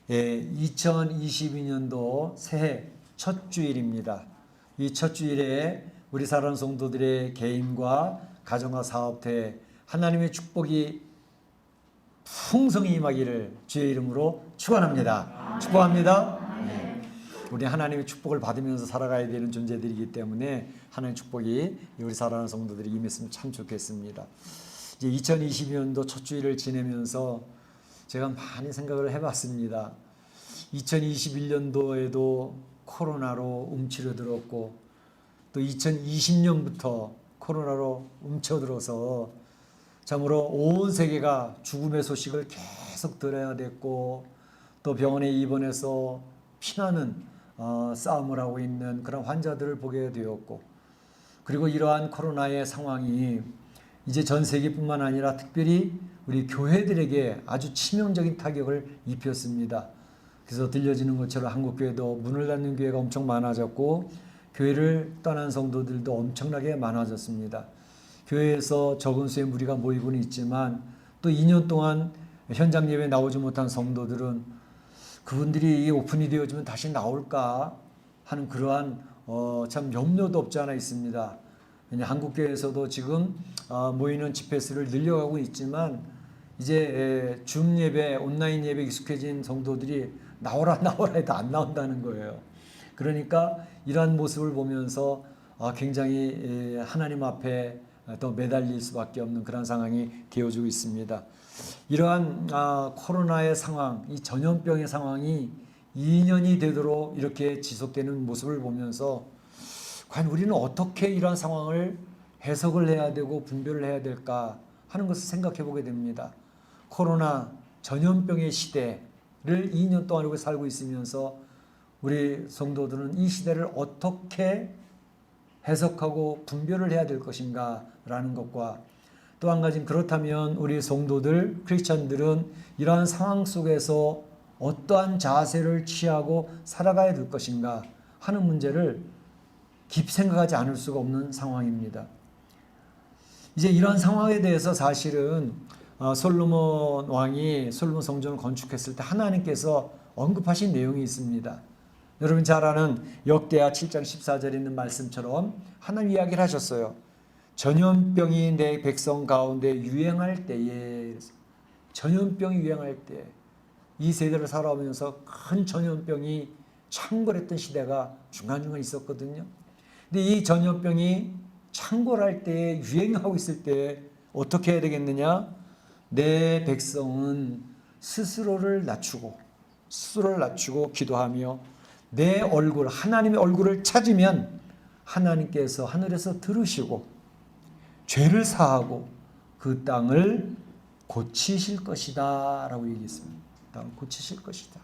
2022년도 새해 첫 주일입니다. 이 첫 주일에 우리 사랑하는 성도들의 개인과 가정과 사업터에 하나님의 축복이 풍성히 임하기를 주의 이름으로 축원합니다. 축복합니다. 네. 우리 하나님의 축복을 받으면서 살아가야 되는 존재들이기 때문에 하나님의 축복이 우리 사랑하는 성도들이 임했으면 참 좋겠습니다. 이제 2022년도 첫 주일을 지내면서 제가 많이 생각을 해봤습니다. 2021년도에도 코로나로 움츠러들었고 또 2020년부터 코로나로 움츠러들어서 참으로 온 세계가 죽음의 소식을 계속 들어야 됐고 또 병원에 입원해서 피나는 싸움을 하고 있는 그런 환자들을 보게 되었고 그리고 이러한 코로나의 상황이 이제 전 세계뿐만 아니라 특별히 우리 교회들에게 아주 치명적인 타격을 입혔습니다. 그래서 들려지는 것처럼 한국교회도 문을 닫는 교회가 엄청 많아졌고 교회를 떠난 성도들도 엄청나게 많아졌습니다. 교회에서 적은 수의 무리가 모이고는 있지만 또 2년 동안 현장 예배에 나오지 못한 성도들은 그분들이 오픈이 되어지면 다시 나올까 하는 그러한 참 염려도 없지 않아 있습니다. 왜냐 한국교회에서도 지금 모이는 집회 수를 늘려가고 있지만 이제 줌 예배, 온라인 예배 익숙해진 성도들이 나오라 해도 안 나온다는 거예요. 그러니까 이러한 모습을 보면서 굉장히 하나님 앞에 또 매달릴 수밖에 없는 그런 상황이 되어지고 있습니다. 이러한 코로나의 상황, 이 전염병의 상황이 2년이 되도록 이렇게 지속되는 모습을 보면서 과연 우리는 어떻게 이러한 상황을 해석을 해야 되고 분별을 해야 될까 하는 것을 생각해 보게 됩니다. 코로나 전염병의 시대를 2년 동안 이렇게 살고 있으면서 우리 성도들은 이 시대를 어떻게 해석하고 분별을 해야 될 것인가 라는 것과 또 한 가지는 그렇다면 우리 성도들, 크리스찬들은 이러한 상황 속에서 어떠한 자세를 취하고 살아가야 될 것인가 하는 문제를 깊이 생각하지 않을 수가 없는 상황입니다. 이제 이러한 상황에 대해서 사실은 솔로몬 왕이 솔로몬 성전을 건축했을 때 하나님께서 언급하신 내용이 있습니다. 여러분 잘 아는 역대하 7장 14절에 있는 말씀처럼 하나님 이야기를 하셨어요. 전염병이 내 백성 가운데 유행할 때에 전염병이 유행할 때 이 세대를 살아오면서 큰 전염병이 창궐했던 시대가 중간중간 있었거든요. 근데 이 전염병이 창궐할 때 유행하고 있을 때 어떻게 해야 되겠느냐? 내 백성은 스스로를 낮추고 기도하며 내 얼굴, 하나님의 얼굴을 찾으면 하나님께서 하늘에서 들으시고 죄를 사하고 그 땅을 고치실 것이다 라고 얘기했습니다. 땅을 고치실 것이다.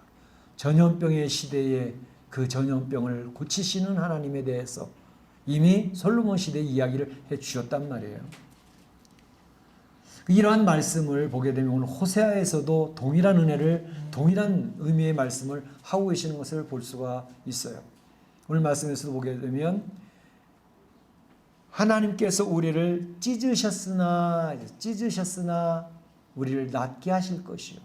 전염병의 시대에 그 전염병을 고치시는 하나님에 대해서 이미 솔로몬 시대의 이야기를 해 주셨단 말이에요. 이러한 말씀을 보게 되면 오늘 호세아에서도 동일한 은혜를 동일한 의미의 말씀을 하고 계시는 것을 볼 수가 있어요. 오늘 말씀에서도 보게 되면 하나님께서 우리를 찢으셨으나 우리를 낫게 하실 것이요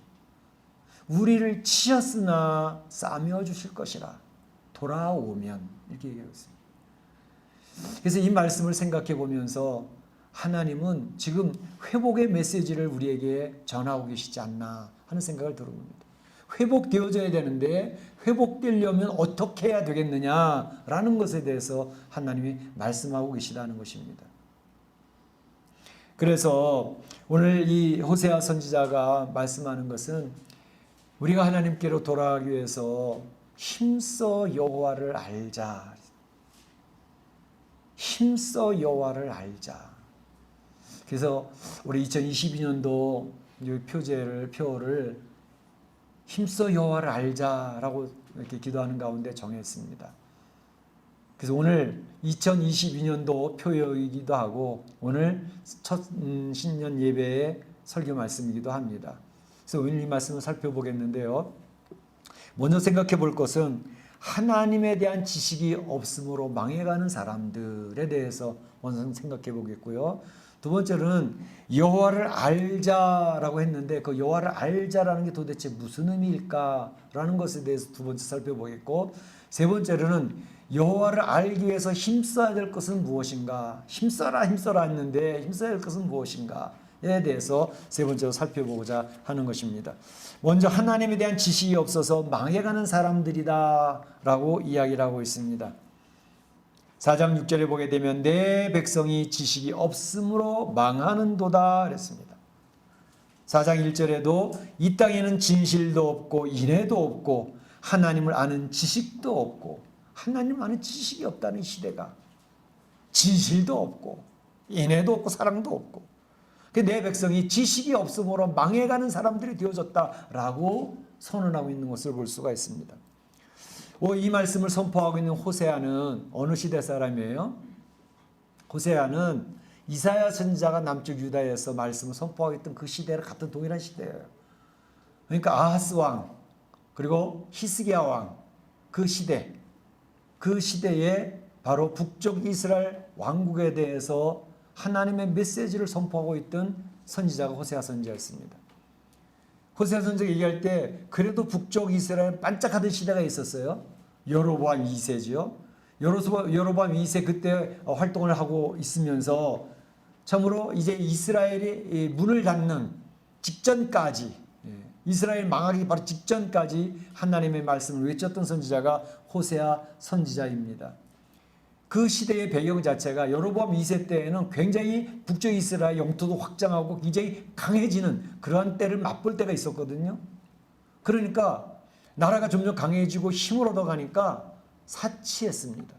우리를 치셨으나 싸매어 주실 것이라 돌아오면 이렇게 얘기하고 있습니다. 그래서 이 말씀을 생각해 보면서 하나님은 지금 회복의 메시지를 우리에게 전하고 계시지 않나 하는 생각을 들어봅니다. 회복되어져야 되는데 회복되려면 어떻게 해야 되겠느냐라는 것에 대해서 하나님이 말씀하고 계시다는 것입니다. 그래서 오늘 이 호세아 선지자가 말씀하는 것은 우리가 하나님께로 돌아가기 위해서 힘써 여호와를 알자. 힘써 여호와를 알자. 그래서 우리 2022년도 표를 힘써 여호와를 알자라고 이렇게 기도하는 가운데 정했습니다. 그래서 오늘 2022년도 표이기도 하고 오늘 첫 신년 예배의 설교 말씀이기도 합니다. 그래서 오늘 이 말씀을 살펴보겠는데요. 먼저 생각해 볼 것은 하나님에 대한 지식이 없으므로 망해가는 사람들에 대해서 먼저 생각해 보겠고요. 두 번째로는 여호와를 알자라고 했는데 그 여호와를 알자라는 게 도대체 무슨 의미일까라는 것에 대해서 두 번째 살펴보겠고, 세 번째로는 여호와를 알기 위해서 힘써야 될 것은 무엇인가, 힘써라 했는데 힘써야 될 것은 무엇인가에 대해서 세 번째로 살펴보고자 하는 것입니다. 먼저 하나님에 대한 지식이 없어서 망해가는 사람들이다 라고 이야기를 하고 있습니다. 4장 6절에 보게 되면 내 백성이 지식이 없으므로 망하는도다 그랬습니다. 4장 1절에도 이 땅에는 진실도 없고 인애도 없고 하나님을 아는 지식도 없고, 하나님 아는 지식이 없다는 시대가, 진실도 없고 인애도 없고 사랑도 없고, 내 백성이 지식이 없으므로 망해가는 사람들이 되어졌다라고 선언하고 있는 것을 볼 수가 있습니다. 이 말씀을 선포하고 있는 호세아는 어느 시대 사람이에요? 호세아는 이사야 선지자가 남쪽 유다에서 말씀을 선포하고 있던 그 시대랑 같은 동일한 시대예요. 그러니까 아하스 왕 그리고 히스기야 왕, 그 시대에 바로 북쪽 이스라엘 왕국에 대해서 하나님의 메시지를 선포하고 있던 선지자가 호세아 선지자였습니다. 호세아 선지자가 얘기할 때 그래도 북쪽 이스라엘 반짝하던 시대가 있었어요. 여로보암 2세지요. 여로보암 2세 그때 활동을 하고 있으면서 참으로 이제 이스라엘이 문을 닫는 직전까지, 이스라엘 망하기 바로 직전까지 하나님의 말씀을 외쳤던 선지자가 호세아 선지자입니다. 그 시대의 배경 자체가 여로보암 2세 때에는 굉장히 북쪽 이스라엘 영토도 확장하고 굉장히 강해지는 그러한 때를 맛볼 때가 있었거든요. 그러니까 나라가 점점 강해지고 힘을 얻어가니까 사치했습니다.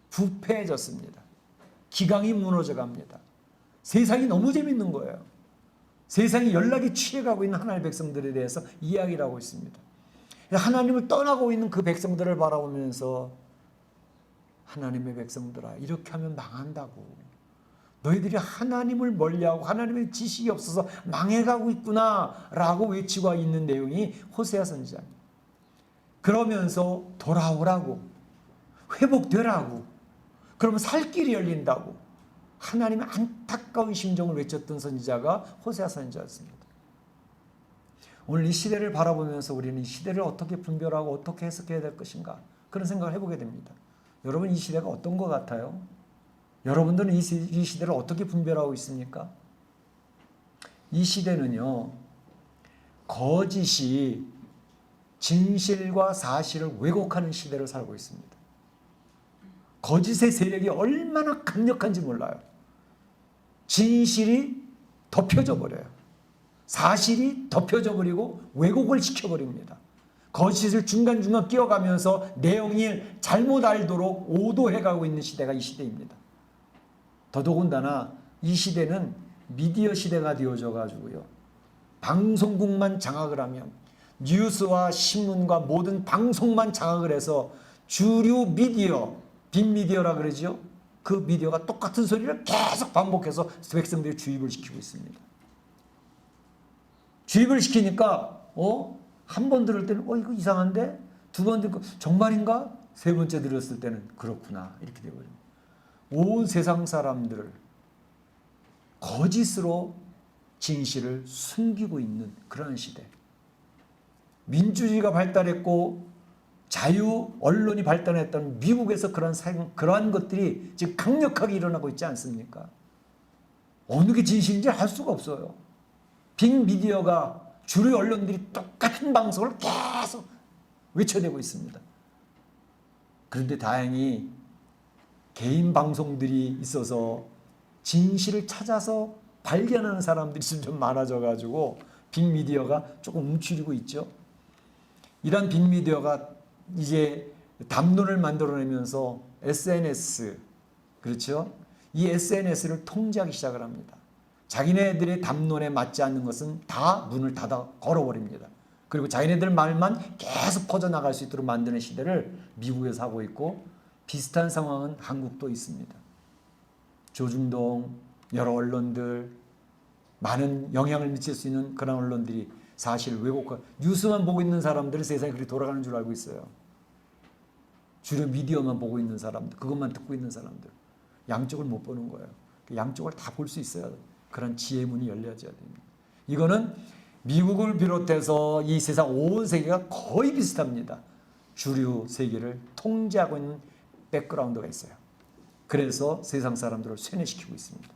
부패해졌습니다. 기강이 무너져갑니다. 세상이 너무 재밌는 거예요. 세상이 연락이 취해가고 있는 하나님의 백성들에 대해서 이야기를 하고 있습니다. 하나님을 떠나고 있는 그 백성들을 바라보면서 하나님의 백성들아, 이렇게 하면 망한다고. 너희들이 하나님을 멀리하고 하나님의 지식이 없어서 망해가고 있구나 라고 외치고 있는 내용이 호세아 선지자입니다. 그러면서 돌아오라고, 회복되라고, 그러면 살 길이 열린다고 하나님의 안타까운 심정을 외쳤던 선지자가 호세아 선지자였습니다. 오늘 이 시대를 바라보면서 우리는 이 시대를 어떻게 분별하고 어떻게 해석해야 될 것인가, 그런 생각을 해보게 됩니다. 여러분, 이 시대가 어떤 것 같아요? 여러분들은 이 시대를 어떻게 분별하고 있습니까? 이 시대는요, 거짓이 진실과 사실을 왜곡하는 시대를 살고 있습니다. 거짓의 세력이 얼마나 강력한지 몰라요. 진실이 덮여져 버려요. 사실이 덮여져 버리고 왜곡을 시켜버립니다. 거짓을 중간중간 끼워가면서 내용이 잘못 알도록 오도해가고 있는 시대가 이 시대입니다. 더더군다나 이 시대는 미디어 시대가 되어져 가지고요, 방송국만 장악을 하면, 뉴스와 신문과 모든 방송만 장악을 해서 주류 미디어, 빅미디어라 그러죠. 그 미디어가 똑같은 소리를 계속 반복해서 백성들이 주입을 시키고 있습니다. 주입을 시키니까 한 번 들을 때는 이거 이상한데, 두 번 듣고 정말인가? 세 번째 들었을 때는 그렇구나, 이렇게 되어버립니다. 온 세상 사람들을 거짓으로 진실을 숨기고 있는 그런 시대. 민주주의가 발달했고 자유 언론이 발달했던 미국에서 그러한 것들이 지금 강력하게 일어나고 있지 않습니까? 어느 게 진실인지 알 수가 없어요. 빅미디어가, 주류 언론들이 똑같은 방송을 계속 외쳐내고 있습니다. 그런데 다행히 개인 방송들이 있어서 진실을 찾아서 발견하는 사람들이 좀 많아져 가지고 빅미디어가 조금 움츠리고 있죠. 이런 빅미디어가 이제 담론을 만들어내면서 SNS, 그렇죠? 이 SNS를 통제하기 시작을 합니다. 자기네들의 담론에 맞지 않는 것은 다 문을 닫아 걸어버립니다. 그리고 자기네들 말만 계속 퍼져나갈 수 있도록 만드는 시대를 미국에서 하고 있고, 비슷한 상황은 한국도 있습니다. 조중동, 여러 언론들, 많은 영향을 미칠 수 있는 그런 언론들이 사실 왜곡하고, 뉴스만 보고 있는 사람들은 세상이 그렇게 돌아가는 줄 알고 있어요. 주로 미디어만 보고 있는 사람들, 그것만 듣고 있는 사람들, 양쪽을 못 보는 거예요. 양쪽을 다 볼 수 있어야 그런 지혜의 문이 열려져야 됩니다. 이거는 미국을 비롯해서 이 세상 온 세계가 거의 비슷합니다. 주류 세계를 통제하고 있는 백그라운드가 있어요. 그래서 세상 사람들을 쇠뇌시키고 있습니다.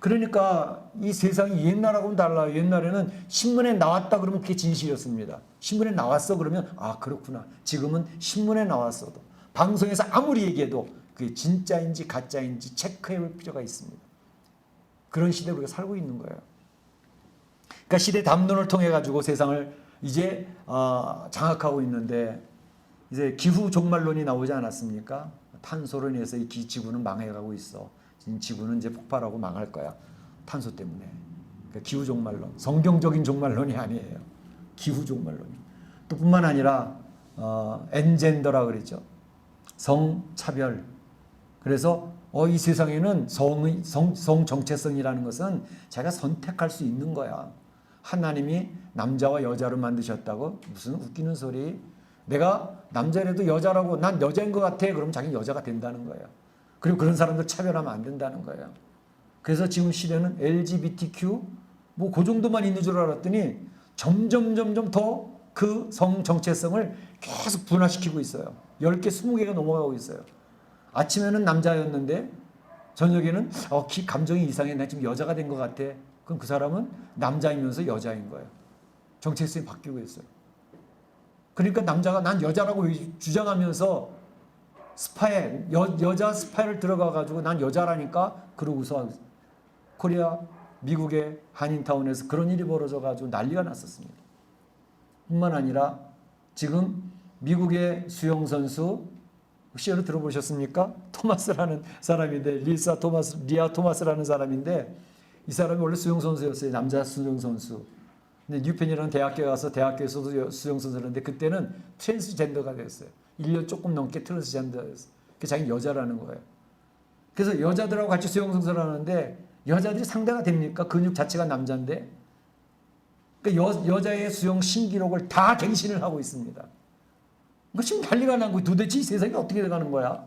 그러니까 이 세상이 옛날하고는 달라요. 옛날에는 신문에 나왔다 그러면 그게 진실이었습니다. 신문에 나왔어 그러면 아 그렇구나. 지금은 신문에 나왔어도 방송에서 아무리 얘기해도 그게 진짜인지 가짜인지 체크해 볼 필요가 있습니다. 그런 시대에 우리가 살고 있는 거예요. 그러니까 시대 담론을 통해 가지고 세상을 이제 장악하고 있는데 이제 기후 종말론이 나오지 않았습니까? 탄소로 인해서 이 지구는 망해가고 있어. 지구는 이제 폭발하고 망할 거야. 탄소 때문에. 그러니까 기후 종말론. 성경적인 종말론이 아니에요. 기후 종말론. 또 뿐만 아니라 엔젠더라 그러죠. 성차별. 그래서 이 세상에는 성 정체성이라는 것은 자기가 선택할 수 있는 거야. 하나님이 남자와 여자로 만드셨다고? 무슨 웃기는 소리. 내가 남자라도 여자라고 난 여자인 것 같아. 그럼 자기는 여자가 된다는 거예요. 그리고 그런 사람들 차별하면 안 된다는 거예요. 그래서 지금 시대는 LGBTQ 뭐 그 정도만 있는 줄 알았더니 점점 더 그 성 정체성을 계속 분화시키고 있어요. 10개, 20개가 넘어가고 있어요. 아침에는 남자였는데 저녁에는 감정이 이상해. 나 지금 여자가 된 것 같아. 그럼 그 사람은 남자이면서 여자인 거예요. 정체성이 바뀌고 있어요. 그러니까 남자가 난 여자라고 주장하면서 스파에 여자 스파를 들어가 가지고 난 여자라니까 그러고서 코리아 미국의 한인타운에서 그런 일이 벌어져 가지고 난리가 났었습니다. 뿐만 아니라 지금 미국의 수영 선수 혹시 여러분 들어보셨습니까? 토마스라는 사람인데 리아 토마스라는 사람인데 이 사람이 원래 수영 선수였어요. 남자 수영 선수. 근데 뉴펜이라는 대학교에 가서 대학교에서도 수영 선수를 했는데 그때는 트랜스젠더가 됐어요. 1년 조금 넘게 트랜스젠더였어요. 그 자기 여자라는 거예요. 그래서 여자들하고 같이 수영 선수를 하는데 여자들이 상대가 됩니까? 근육 자체가 남자인데. 그러니까 여자의 수영 신기록을 다 갱신을 하고 있습니다. 그 지금 난리가 난 거예요. 도대체 이 세상이 어떻게 돼가는 거야?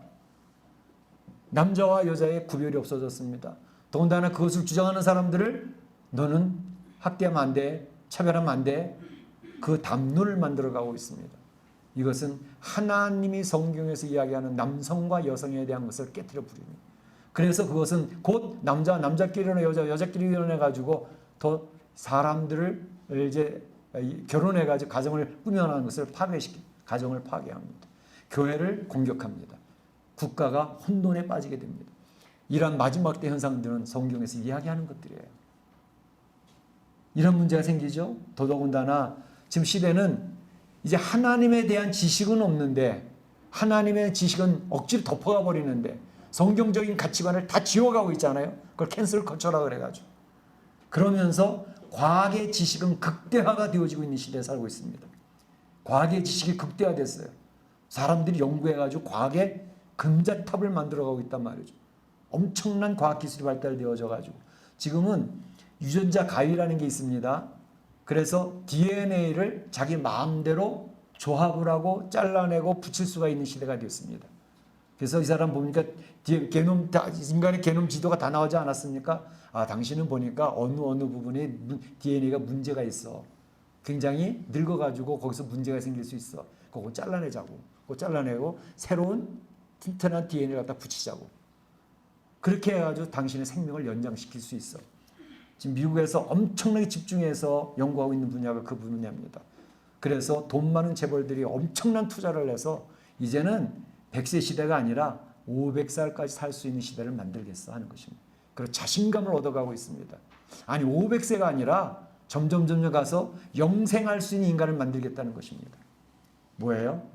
남자와 여자의 구별이 없어졌습니다. 더군다나 그것을 주장하는 사람들을 너는 학대하면 안 돼. 차별하면 안 돼. 그 담론을 만들어가고 있습니다. 이것은 하나님이 성경에서 이야기하는 남성과 여성에 대한 것을 깨뜨려 부립니다. 그래서 그것은 곧 남자끼리나 여자끼리 결혼해가지고 더 사람들을 이제 결혼해가지고 가정을 꾸며나가는 것을 가정을 파괴합니다. 교회를 공격합니다. 국가가 혼돈에 빠지게 됩니다. 이러한 마지막 때 현상들은 성경에서 이야기하는 것들이에요. 이런 문제가 생기죠. 더더군다나 지금 시대는 이제 하나님에 대한 지식은 없는데 하나님의 지식은 억지로 덮어가 버리는데 성경적인 가치관을 다 지워가고 있잖아요. 그걸 캔슬 컬처라 그래가지고. 그러면서 과학의 지식은 극대화가 되어지고 있는 시대에 살고 있습니다. 과학의 지식이 극대화됐어요. 사람들이 연구해가지고 과학의 금자탑을 만들어가고 있단 말이죠. 엄청난 과학기술이 발달되어져 가지고 지금은 유전자 가위라는 게 있습니다. 그래서 DNA를 자기 마음대로 조합을 하고 잘라내고 붙일 수가 있는 시대가 되었습니다. 그래서 이 사람 보니까 인간의 게놈 지도가 다 나오지 않았습니까? 당신은 보니까 어느 부분에 DNA가 문제가 있어. 굉장히 늙어가지고 거기서 문제가 생길 수 있어. 그거 잘라내자고. 그거 잘라내고 새로운 튼튼한 DNA를 갖다 붙이자고. 그렇게 해가지고 당신의 생명을 연장시킬 수 있어. 지금 미국에서 엄청나게 집중해서 연구하고 있는 분야가 그 분야입니다. 그래서 돈 많은 재벌들이 엄청난 투자를 해서 이제는 100세 시대가 아니라 500살까지 살 수 있는 시대를 만들겠어 하는 것입니다. 그리고 자신감을 얻어가고 있습니다. 아니 500세가 아니라 점점 가서 영생할 수 있는 인간을 만들겠다는 것입니다. 뭐예요?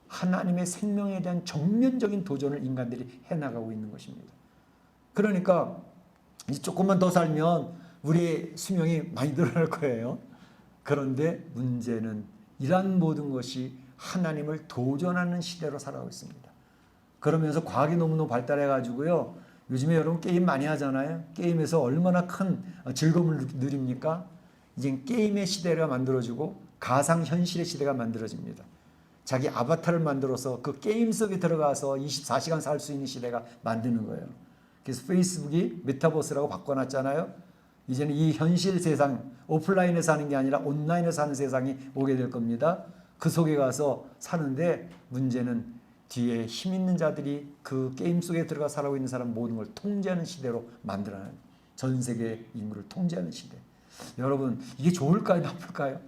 하나님의 생명에 대한 정면적인 도전을 인간들이 해나가고 있는 것입니다. 그러니까 이제 조금만 더 살면 우리의 수명이 많이 늘어날 거예요. 그런데 문제는 이러한 모든 것이 하나님을 도전하는 시대로 살아가고 있습니다. 그러면서 과학이 너무너무 발달해가지고요. 요즘에 여러분 게임 많이 하잖아요. 게임에서 얼마나 큰 즐거움을 누립니까? 이제 게임의 시대가 만들어지고 가상현실의 시대가 만들어집니다. 자기 아바타를 만들어서 그 게임 속에 들어가서 24시간 살 수 있는 시대가 만드는 거예요. 그래서 페이스북이 메타버스라고 바꿔놨잖아요. 이제는 이 현실 세상, 오프라인에서 사는 게 아니라 온라인에서 사는 세상이 오게 될 겁니다. 그 속에 가서 사는데 문제는 뒤에 힘 있는 자들이 그 게임 속에 들어가 살아가고 있는 사람 모든 걸 통제하는 시대로 만들어내는, 전 세계 인구를 통제하는 시대. 여러분, 이게 좋을까요? 나쁠까요?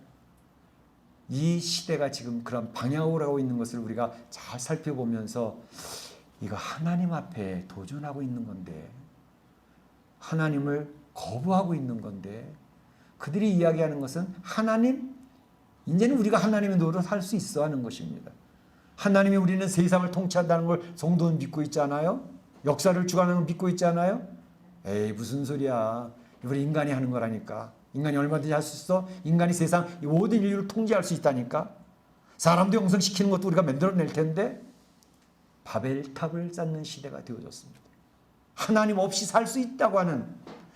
이 시대가 지금 그런 방향으로 가고 있는 것을 우리가 잘 살펴보면서 이거 하나님 앞에 도전하고 있는 건데, 하나님을 거부하고 있는 건데, 그들이 이야기하는 것은 하나님, 이제는 우리가 하나님의 노릇을 할 수 있어 하는 것입니다. 하나님이 우리는 세상을 통치한다는 걸 성도는 믿고 있잖아요. 역사를 주관하는 걸 믿고 있잖아요. 에이, 무슨 소리야. 이걸 인간이 하는 거라니까. 인간이 얼마든지 할 수 있어. 인간이 세상 모든 인류를 통제할 수 있다니까. 사람도 영성시키는 것도 우리가 만들어낼 텐데, 바벨탑을 쌓는 시대가 되어졌습니다. 하나님 없이 살 수 있다고 하는,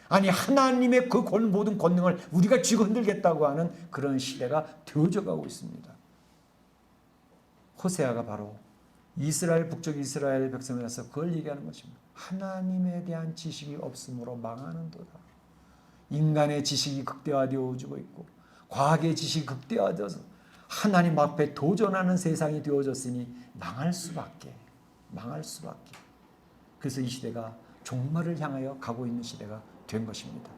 아니 하나님의 그 모든 권능을 우리가 쥐고 흔들겠다고 하는 그런 시대가 되어져 가고 있습니다. 호세아가 바로 이스라엘, 북쪽 이스라엘 백성이라서 그걸 얘기하는 것입니다. 하나님에 대한 지식이 없으므로 망하는도다. 인간의 지식이 극대화되어지고 있고 과학의 지식이 극대화되어서 하나님 앞에 도전하는 세상이 되어졌으니 망할 수밖에. 그래서 이 시대가 종말을 향하여 가고 있는 시대가 된 것입니다.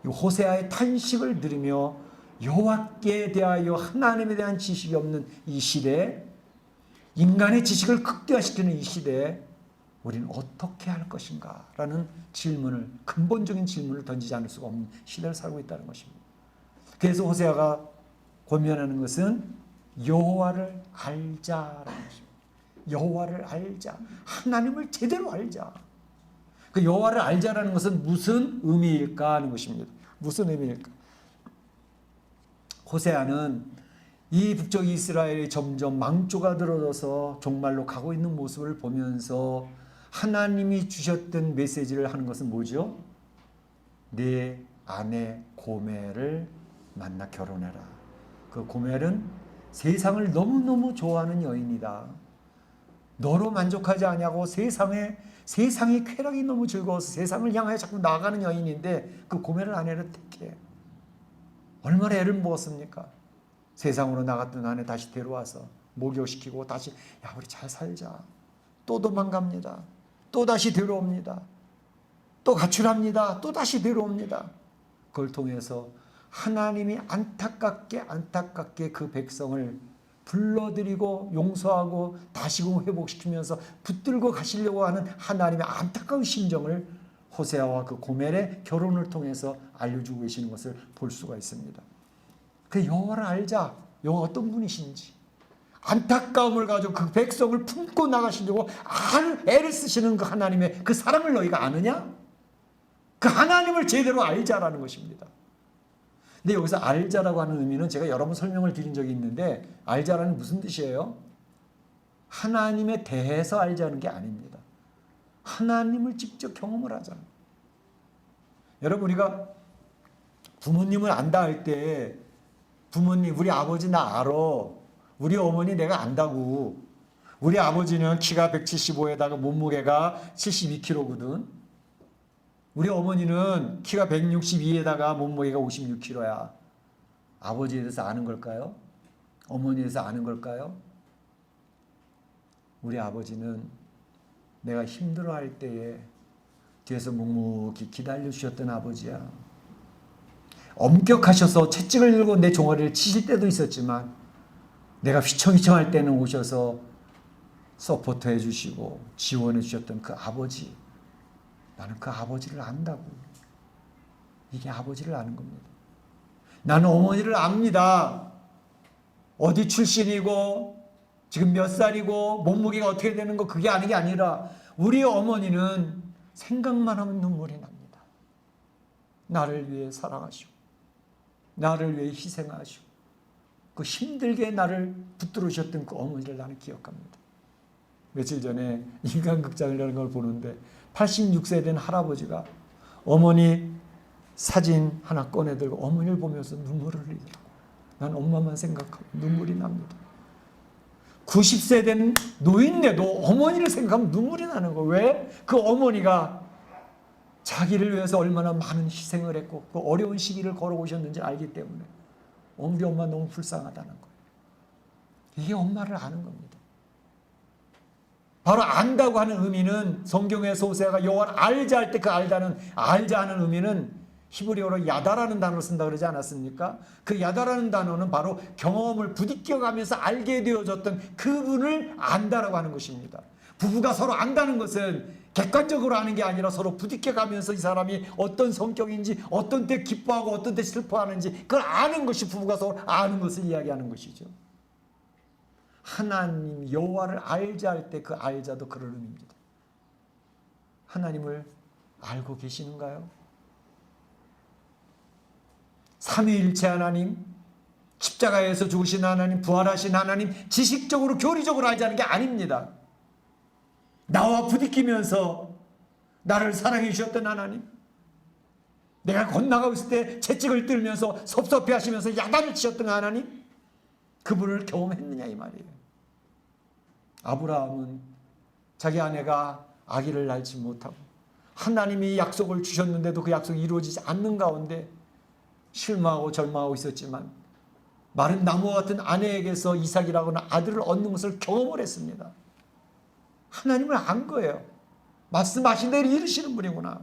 이 호세아의 탄식을 들으며 여호와께 대하여 하나님에 대한 지식이 없는 이 시대에, 인간의 지식을 극대화시키는 이 시대에 우리는 어떻게 할 것인가 라는 질문을, 근본적인 질문을 던지지 않을 수가 없는 시대를 살고 있다는 것입니다. 그래서 호세아가 권면하는 것은 여호와를 알자라는 것입니다. 여호와를 알자. 하나님을 제대로 알자. 그 여호와를 알자라는 것은 무슨 의미일까 하는 것입니다. 무슨 의미일까? 호세아는 이 북쪽 이스라엘이 점점 망조가 들어져서 종말로 가고 있는 모습을 보면서 하나님이 주셨던 메시지를 하는 것은 뭐죠? 내 아내 고멜을 만나 결혼해라. 그 고멜은 세상을 너무너무 좋아하는 여인이다. 너로 만족하지 않냐고 세상의 쾌락이 너무 즐거워서 세상을 향하여 자꾸 나아가는 여인인데 그 고멜을 아내를 택해. 얼마나 애를 먹었습니까? 세상으로 나갔던 아내 다시 데려와서 목욕시키고 다시, 야 우리 잘 살자. 또 도망갑니다. 또 다시 데려옵니다. 또 가출합니다. 또 다시 데려옵니다. 그걸 통해서 하나님이 안타깝게 그 백성을 불러들이고 용서하고 다시금 회복시키면서 붙들고 가시려고 하는 하나님의 안타까운 심정을 호세아와 그 고멜의 결혼을 통해서 알려주고 계시는 것을 볼 수가 있습니다. 그 여호와를 알자. 여호와 어떤 분이신지, 안타까움을 가지고 그 백성을 품고 나가시려고 애를 쓰시는 그 하나님의 그 사랑을 너희가 아느냐? 그 하나님을 제대로 알자라는 것입니다. 근데 여기서 알자라고 하는 의미는 제가 여러 번 설명을 드린 적이 있는데, 알자라는 무슨 뜻이에요? 하나님에 대해서 알자는 게 아닙니다. 하나님을 직접 경험을 하자. 여러분, 우리가 부모님을 안다 할 때, 부모님, 우리 아버지 나 알아. 우리 어머니 내가 안다고. 우리 아버지는 키가 175에다가 몸무게가 72kg거든. 우리 어머니는 키가 162에다가 몸무게가 56kg야. 아버지에 대해서 아는 걸까요? 어머니에 대해서 아는 걸까요? 우리 아버지는 내가 힘들어할 때에 뒤에서 묵묵히 기다려주셨던 아버지야. 엄격하셔서 채찍을 들고 내 종아리를 치실 때도 있었지만 내가 휘청휘청할 때는 오셔서 서포트 해주시고 지원해 주셨던 그 아버지, 나는 그 아버지를 안다고. 이게 아버지를 아는 겁니다. 나는 어머니를 압니다. 어디 출신이고 지금 몇 살이고 몸무게가 어떻게 되는 거 그게 아는 게 아니라 우리 어머니는 생각만 하면 눈물이 납니다. 나를 위해 살아가시고 나를 위해 희생하시고 그 힘들게 나를 붙들으셨던 그 어머니를 나는 기억합니다. 며칠 전에 인간극장이라는 걸 보는데 86세 된 할아버지가 어머니 사진 하나 꺼내들고 어머니를 보면서 눈물을 흘리더라고요. 난 엄마만 생각하고 눈물이 납니다. 90세 된 노인네도 어머니를 생각하면 눈물이 나는 거예요. 왜? 그 어머니가 자기를 위해서 얼마나 많은 희생을 했고 그 어려운 시기를 걸어오셨는지 알기 때문에 우리 엄마 너무 불쌍하다는 거예요. 이게 엄마를 아는 겁니다. 바로 안다고 하는 의미는 성경에서 호세아가 여호와를 알자 할 때 그 알자 하는 의미는 히브리어로 야다라는 단어를 쓴다 그러지 않았습니까? 그 야다라는 단어는 바로 경험을 부딪혀가면서 알게 되어졌던 그분을 안다라고 하는 것입니다. 부부가 서로 안다는 것은 객관적으로 아는 게 아니라 서로 부딪혀가면서 이 사람이 어떤 성격인지, 어떤 때 기뻐하고 어떤 때 슬퍼하는지 그걸 아는 것이 부부가 서로 아는 것을 이야기하는 것이죠. 하나님 여호와를 알자 할 때 그 알자도 그런 의미입니다. 하나님을 알고 계시는가요? 삼위일체 하나님, 십자가에서 죽으신 하나님, 부활하신 하나님, 지식적으로 교리적으로 알자는 게 아닙니다. 나와 부딪히면서 나를 사랑해 주셨던 하나님, 내가 건너가고 있을 때 채찍을 들면서 섭섭해 하시면서 야단을 치셨던 하나님, 그분을 경험했느냐 이 말이에요. 아브라함은 자기 아내가 아기를 낳지 못하고 하나님이 약속을 주셨는데도 그 약속이 이루어지지 않는 가운데 실망하고 절망하고 있었지만 마른 나무와 같은 아내에게서 이삭이라고 하는 아들을 얻는 것을 경험을 했습니다. 하나님을 안 거예요. 말씀하신 대로 이루시는 분이구나.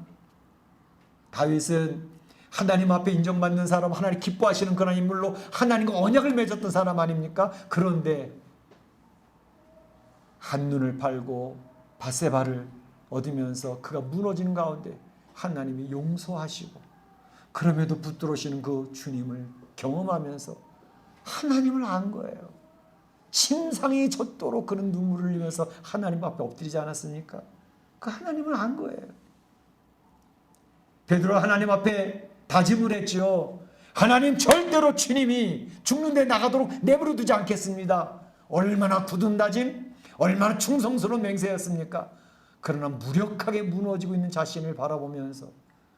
다윗은 하나님 앞에 인정받는 사람, 하나님 기뻐하시는 그런 인물로 하나님과 언약을 맺었던 사람 아닙니까? 그런데 한눈을 팔고 밧세바를 얻으면서 그가 무너지는 가운데 하나님이 용서하시고 그럼에도 붙들으시는 그 주님을 경험하면서 하나님을 안 거예요. 심상이 젖도록 그런 눈물을 흘리면서 하나님 앞에 엎드리지 않았습니까? 그 하나님을 안 거예요. 베드로가 하나님 앞에 다짐을 했죠. 하나님 절대로 주님이 죽는데 나가도록 내버려 두지 않겠습니다. 얼마나 굳은 다짐, 얼마나 충성스러운 맹세였습니까? 그러나 무력하게 무너지고 있는 자신을 바라보면서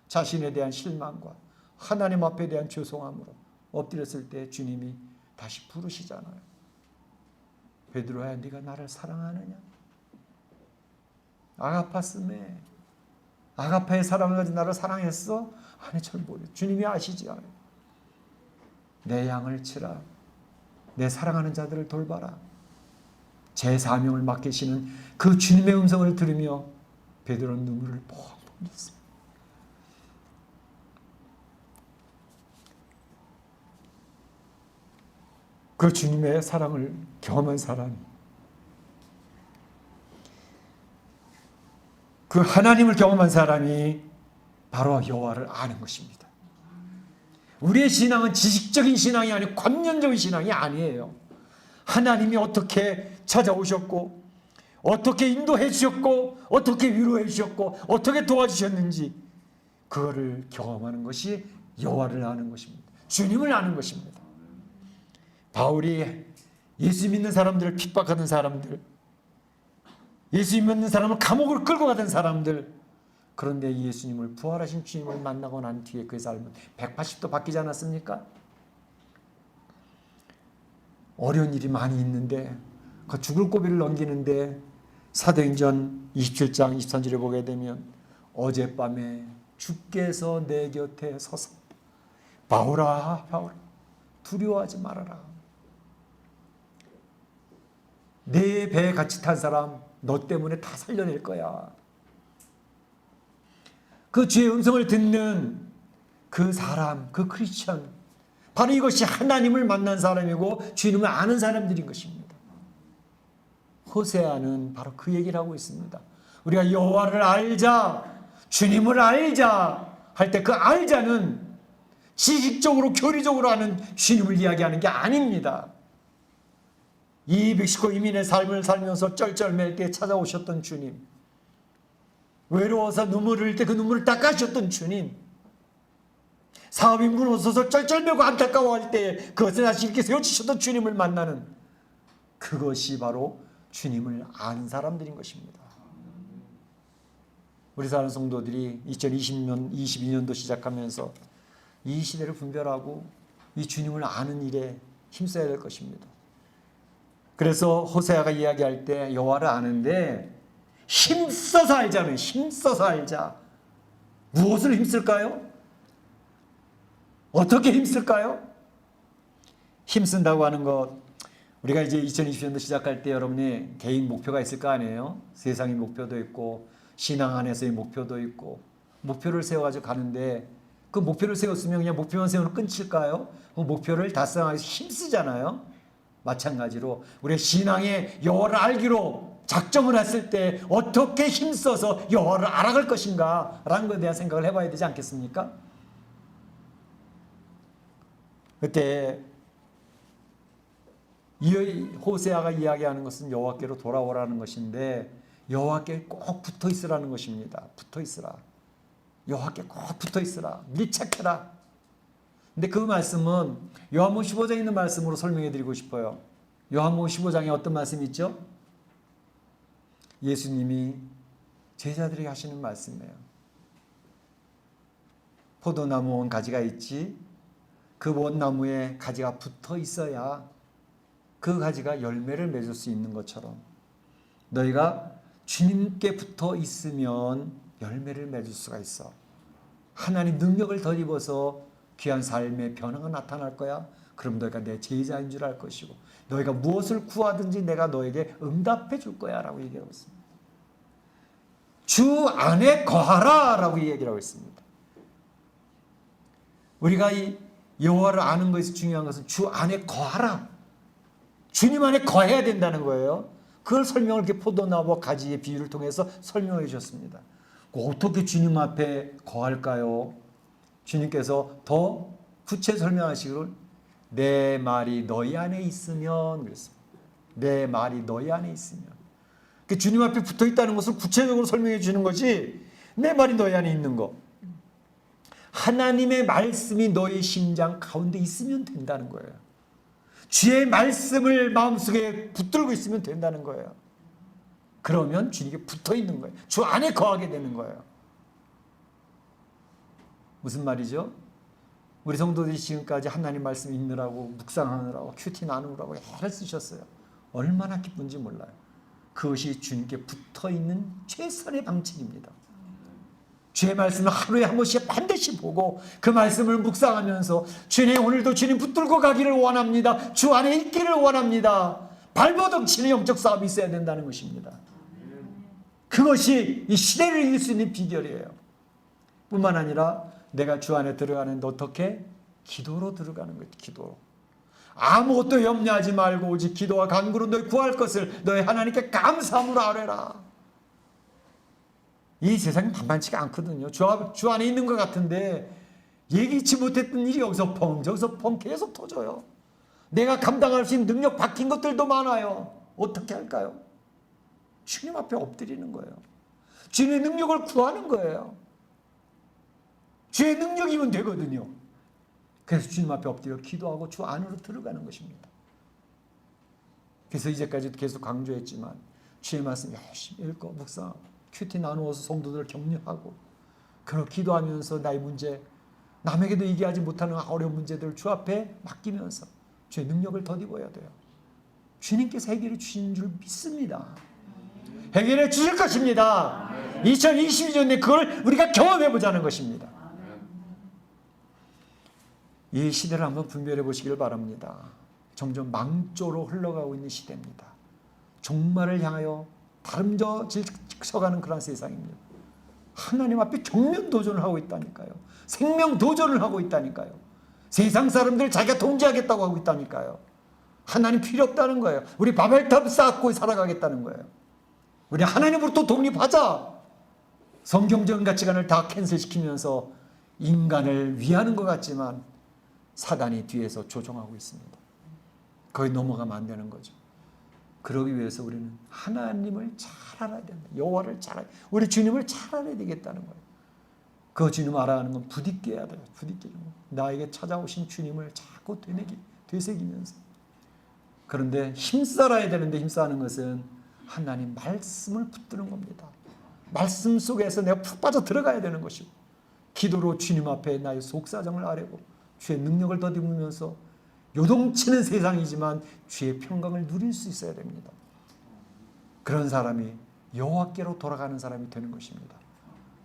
자신에 대한 실망과 하나님 앞에 대한 죄송함으로 엎드렸을 때 주님이 다시 부르시잖아요. 베드로야, 네가 나를 사랑하느냐? 아가파스메, 아가파의 사랑을 가지고 나를 사랑했어? 아니, 잘 모르겠어요. 주님이 아시지 않아요. 내 양을 치라. 내 사랑하는 자들을 돌봐라. 제 사명을 맡기시는 그 주님의 음성을 들으며 베드로는 눈물을 펑펑 흘렸습니다. 그 주님의 사랑을 경험한 사람, 그 하나님을 경험한 사람이 바로 여호와를 아는 것입니다. 우리의 신앙은 지식적인 신앙이 아니고 관념적인 신앙이 아니에요. 하나님이 어떻게 찾아오셨고 어떻게 인도해 주셨고 어떻게 위로해 주셨고 어떻게 도와주셨는지 그거를 경험하는 것이 여호와를 아는 것입니다. 주님을 아는 것입니다. 바울이 예수 믿는 사람들을 핍박하는 사람들, 예수 믿는 사람을 감옥을 끌고 가던 사람들, 그런데 예수님을 부활하신 주님을 만나고 난 뒤에 그의 삶은 180도 바뀌지 않았습니까? 어려운 일이 많이 있는데 그 죽을 고비를 넘기는데 사도행전 27장 23절에 보게 되면 어젯밤에 주께서 내 곁에 서서 바울아 바울아 두려워하지 말아라. 내 배에 같이 탄 사람 너 때문에 다 살려낼 거야. 그 주의 음성을 듣는 그 사람, 그 크리스천, 바로 이것이 하나님을 만난 사람이고 주님을 아는 사람들인 것입니다. 호세아는 바로 그 얘기를 하고 있습니다. 우리가 여호와를 알자, 주님을 알자 할 때 그 알자는 지식적으로 교리적으로 아는 주님을 이야기하는 게 아닙니다. 이 멕시코 이민의 삶을 살면서 쩔쩔맬 때 찾아오셨던 주님, 외로워서 눈물을 흘릴 때 그 눈물을 닦아주셨던 주님, 사업이 무너져서 쩔쩔매고 안타까워할 때 그것을 다시 이렇게 세워주셨던 주님을 만나는 그것이 바로 주님을 아는 사람들인 것입니다. 우리 사는 성도들이 2022년도 시작하면서 이 시대를 분별하고 이 주님을 아는 일에 힘써야 될 것입니다. 그래서 호세아가 이야기할 때 여호와를 아는데 힘써서 알자는 힘써서 알자. 무엇을 힘쓸까요? 어떻게 힘쓸까요? 힘쓴다고 하는 것, 우리가 이제 2020년도 시작할 때 여러분이 개인 목표가 있을 거 아니에요? 세상의 목표도 있고 신앙 안에서의 목표도 있고 목표를 세워가지고 가는데 그 목표를 세웠으면 그냥 목표만 세우는 끝일까요? 그 목표를 달성하기 위해서 힘쓰잖아요. 마찬가지로 우리 신앙의 여호와를 알기로 작정을 했을 때 어떻게 힘써서 여호와를 알아갈 것인가 라는 것에 대한 생각을 해봐야 되지 않겠습니까? 그때 호세아가 이야기하는 것은 여호와께로 돌아오라는 것인데 여호와께 꼭 붙어 있으라는 것입니다. 붙어 있으라. 여호와께 꼭 붙어 있으라. 밀착해라. 근데 그 말씀은 요한복음 15장에 있는 말씀으로 설명해 드리고 싶어요. 요한복음 15장에 어떤 말씀이 있죠? 예수님이 제자들에게 하시는 말씀이에요. 포도나무 원 가지가 있지 그 원나무에 가지가 붙어 있어야 그 가지가 열매를 맺을 수 있는 것처럼 너희가 주님께 붙어 있으면 열매를 맺을 수가 있어. 하나님 능력을 덧입어서 귀한 삶의 변화가 나타날 거야. 그럼 너희가 내 제자인 줄 알 것이고 너희가 무엇을 구하든지 내가 너에게 응답해 줄 거야 라고 얘기하고 있습니다. 주 안에 거하라 라고 얘기하고 있습니다. 우리가 이 여호와를 아는 것에서 중요한 것은 주 안에 거하라. 주님 안에 거해야 된다는 거예요. 그걸 설명을 이렇게 포도나무와 가지의 비유를 통해서 설명해 주셨습니다. 어떻게 주님 앞에 거할까요? 주님께서 더 구체 설명하시기를 내 말이 너희 안에 있으면 그랬습니다. 내 말이 너희 안에 있으면. 주님 앞에 붙어 있다는 것을 구체적으로 설명해 주는 거지 내 말이 너희 안에 있는 거. 하나님의 말씀이 너희 심장 가운데 있으면 된다는 거예요. 주의 말씀을 마음속에 붙들고 있으면 된다는 거예요. 그러면 주님께 붙어 있는 거예요. 주 안에 거하게 되는 거예요. 무슨 말이죠? 우리 성도들이 지금까지 하나님 말씀 읽느라고 묵상하느라고 큐티 나누느라고 애를 쓰셨어요. 얼마나 기쁜지 몰라요. 그것이 주님께 붙어 있는 최선의 방책입니다. 주의 말씀을 하루에 한 번씩 반드시 보고 그 말씀을 묵상하면서 주님 오늘도 주님 붙들고 가기를 원합니다. 주 안에 있기를 원합니다. 발버둥치는 영적 싸움이 있어야 된다는 것입니다. 그것이 이 시대를 이길 수 있는 비결이에요. 뿐만 아니라 내가 주 안에 들어가는데 어떻게? 기도로 들어가는 거예요. 기도로. 아무것도 염려하지 말고 오직 기도와 간구로 너희 구할 것을 너희 하나님께 감사함으로 아뢰라. 이 세상이 만만치가 않거든요. 주 안에 있는 것 같은데 예기치 못했던 일이 여기서 펑 저기서 펑 계속 터져요. 내가 감당할 수 있는 능력 바뀐 것들도 많아요. 어떻게 할까요? 주님 앞에 엎드리는 거예요. 주님의 능력을 구하는 거예요. 주의 능력이면 되거든요. 그래서 주님 앞에 엎드려 기도하고 주 안으로 들어가는 것입니다. 그래서 이제까지도 계속 강조했지만 주의 말씀 열심히 읽고 묵상하고 큐티 나누어서 성도들을 격려하고 그렇게 기도하면서 나의 문제 남에게도 얘기하지 못하는 어려운 문제들을 주 앞에 맡기면서 주의 능력을 덧입어야 돼요. 주님께서 해결해 주시는 줄 믿습니다. 해결해 주실 것입니다. 2022년에 그걸 우리가 경험해 보자는 것입니다. 이 시대를 한번 분별해 보시길 바랍니다. 점점 망조로 흘러가고 있는 시대입니다. 종말을 향하여 다름져가는 그런 세상입니다. 하나님 앞에 정면 도전을 하고 있다니까요. 생명 도전을 하고 있다니까요. 세상 사람들을 자기가 통제하겠다고 하고 있다니까요. 하나님 필요 없다는 거예요. 우리 바벨탑 쌓고 살아가겠다는 거예요. 우리 하나님으로부터 독립하자. 성경적인 가치관을 다 캔슬시키면서 인간을 위하는 것 같지만 사단이 뒤에서 조종하고 있습니다. 거기 넘어가면 안 되는 거죠. 그러기 위해서 우리는 하나님을 잘 알아야 된다. 여호와를 잘 알아야, 우리 주님을 잘 알아야 되겠다는 거예요. 그 주님 알아가는 건 부딪혀야 돼요. 부딪히는 거. 나에게 찾아오신 주님을 자꾸 되새기면서. 그런데 힘써야 되는데 힘써하는 것은 하나님 말씀을 붙드는 겁니다. 말씀 속에서 내가 푹 빠져 들어가야 되는 것이고 기도로 주님 앞에 나의 속사정을 아뢰고 주의 능력을 더듬으면서 요동치는 세상이지만 주의 평강을 누릴 수 있어야 됩니다. 그런 사람이 여호와께로 돌아가는 사람이 되는 것입니다.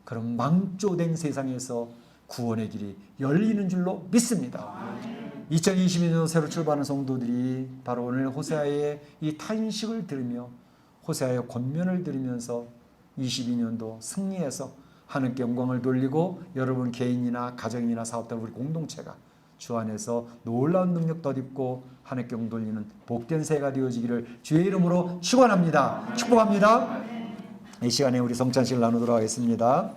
그런 망조된 세상에서 구원의 길이 열리는 줄로 믿습니다. 2022년 새로 출발하는 성도들이 바로 오늘 호세아의 이 탄식을 들으며 호세아의 권면을 들으면서 22년도 승리해서 하나님께 영광을 돌리고 여러분 개인이나 가정이나 사업자 우리 공동체가 주 안에서 놀라운 능력 덧입고 하나님께 영광 돌리는 복된 새해가 되어지기를 주의 이름으로 축원합니다. 축복합니다. 이 시간에 우리 성찬식을 나누도록 하겠습니다.